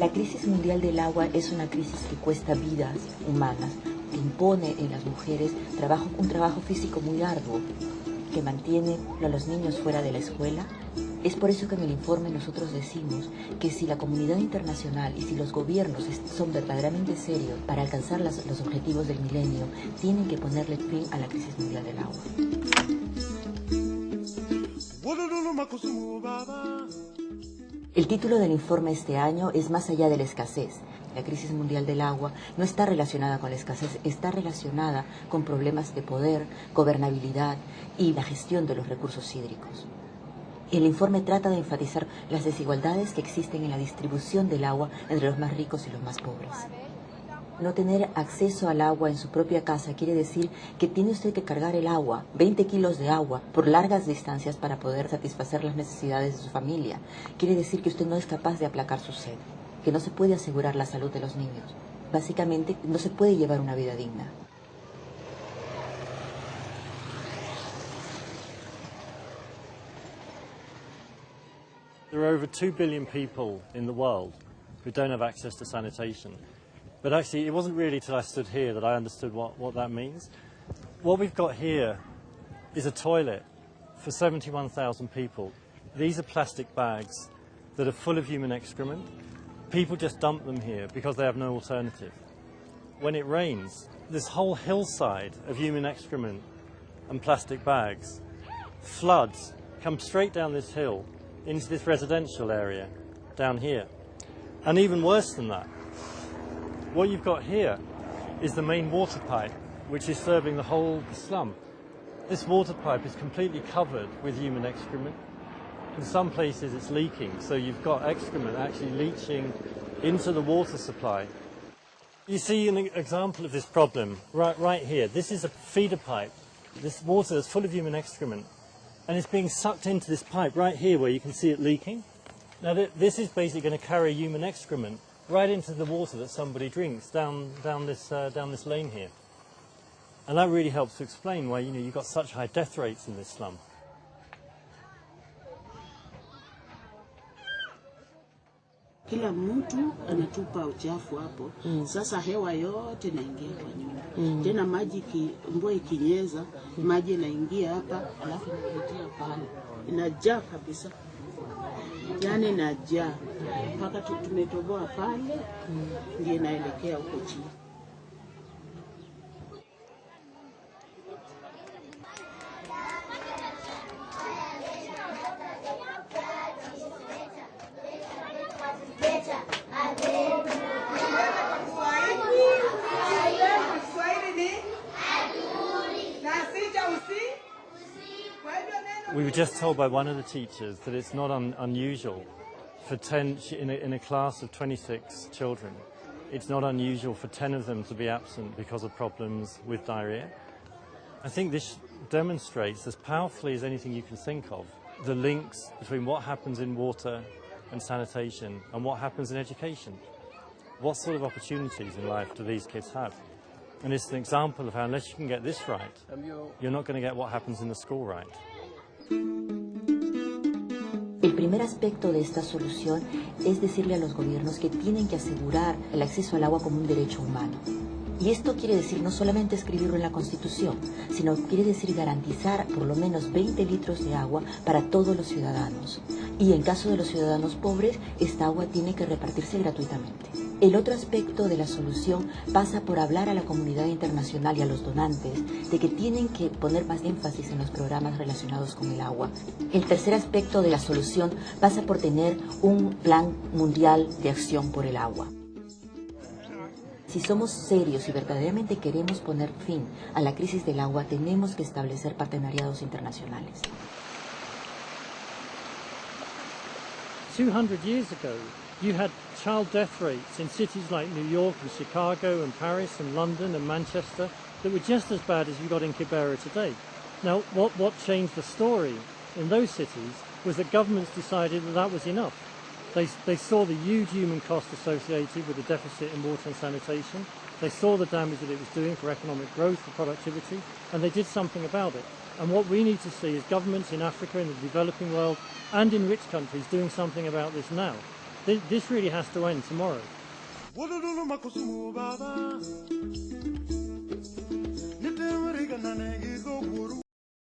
La crisis mundial del agua es una crisis que cuesta vidas humanas, que impone en las mujeres un trabajo físico muy arduo, que mantiene a los niños fuera de la escuela. Es por eso que en el informe nosotros decimos que si la comunidad internacional y si los gobiernos son verdaderamente serios para alcanzar los objetivos del milenio, tienen que ponerle fin a la crisis mundial del agua. El título del informe este año es Más allá de la escasez. La crisis mundial del agua no está relacionada con la escasez, está relacionada con problemas de poder, gobernabilidad y la gestión de los recursos hídricos. El informe trata de enfatizar las desigualdades que existen en la distribución del agua entre los más ricos y los más pobres. No tener acceso al agua en su propia casa quiere decir que tiene usted que cargar el agua, 20 kilos de agua, por largas distancias para poder satisfacer las necesidades de su familia. Quiere decir que usted no es capaz de aplacar su sed, que no se puede asegurar la salud de los niños. Básicamente, no se puede llevar una vida digna. There are over 2 billion people in the world who don't have access to sanitation. But actually, it wasn't really till I stood here that I understood what that means. What we've got here is a toilet for 71,000 people. These are plastic bags that are full of human excrement. People just dump them here because they have no alternative. When it rains, this whole hillside of human excrement and plastic bags floods, come straight down this hill into this residential area down here. And even worse than that, what you've got here is the main water pipe, which is serving the whole slum. This water pipe is completely covered with human excrement. In some places it's leaking, so you've got excrement actually leaching into the water supply. You see an example of this problem right here. This is a feeder pipe. This water is full of human excrement, and it's being sucked into this pipe right here where you can see it leaking. Now this is basically going to carry human excrement right into the water that somebody drinks down this lane here. And that really helps to explain why you've got such high death rates in this slum. Kila mtu anatupa uchafu hapo. Sasa hewa yote inaingia kwa nyumba. Tena maji mvua ikinyesha, maji inaingia hapa, alafu inapitia pale. Inajaa kabisa. Yaani inajaa. Mpaka tumetoboa pale, ndio inaelekea huko chini. We were just told by one of the teachers that it's not unusual for 10, in a class of 26 children, it's not unusual for 10 of them to be absent because of problems with diarrhea. I think this demonstrates as powerfully as anything you can think of the links between what happens in water and sanitation and what happens in education. What sort of opportunities in life do these kids have? And it's an example of how unless you can get this right, you're not going to get what happens in the school right. El primer aspecto de esta solución es decirle a los gobiernos que tienen que asegurar el acceso al agua como un derecho humano. Y esto quiere decir no solamente escribirlo en la Constitución, sino quiere decir garantizar por lo menos 20 litros de agua para todos los ciudadanos. Y en caso de los ciudadanos pobres, esta agua tiene que repartirse gratuitamente. El otro aspecto de la solución pasa por hablar a la comunidad internacional y a los donantes de que tienen que poner más énfasis en los programas relacionados con el agua. El tercer aspecto de la solución pasa por tener un plan mundial de acción por el agua. Si somos serios y verdaderamente queremos poner fin a la crisis del agua, tenemos que establecer partenariados internacionales. 200 years ago, you had child death rates in cities like New York and Chicago and Paris and London and Manchester that were just as bad as you got in Kibera today. Now, what changed the story in those cities was that governments decided that that was enough. They saw the huge human cost associated with the deficit in water and sanitation. They saw the damage that it was doing for economic growth, for productivity, and they did something about it. And what we need to see is governments in Africa, in the developing world, and in rich countries doing something about this now. This really has to end tomorrow.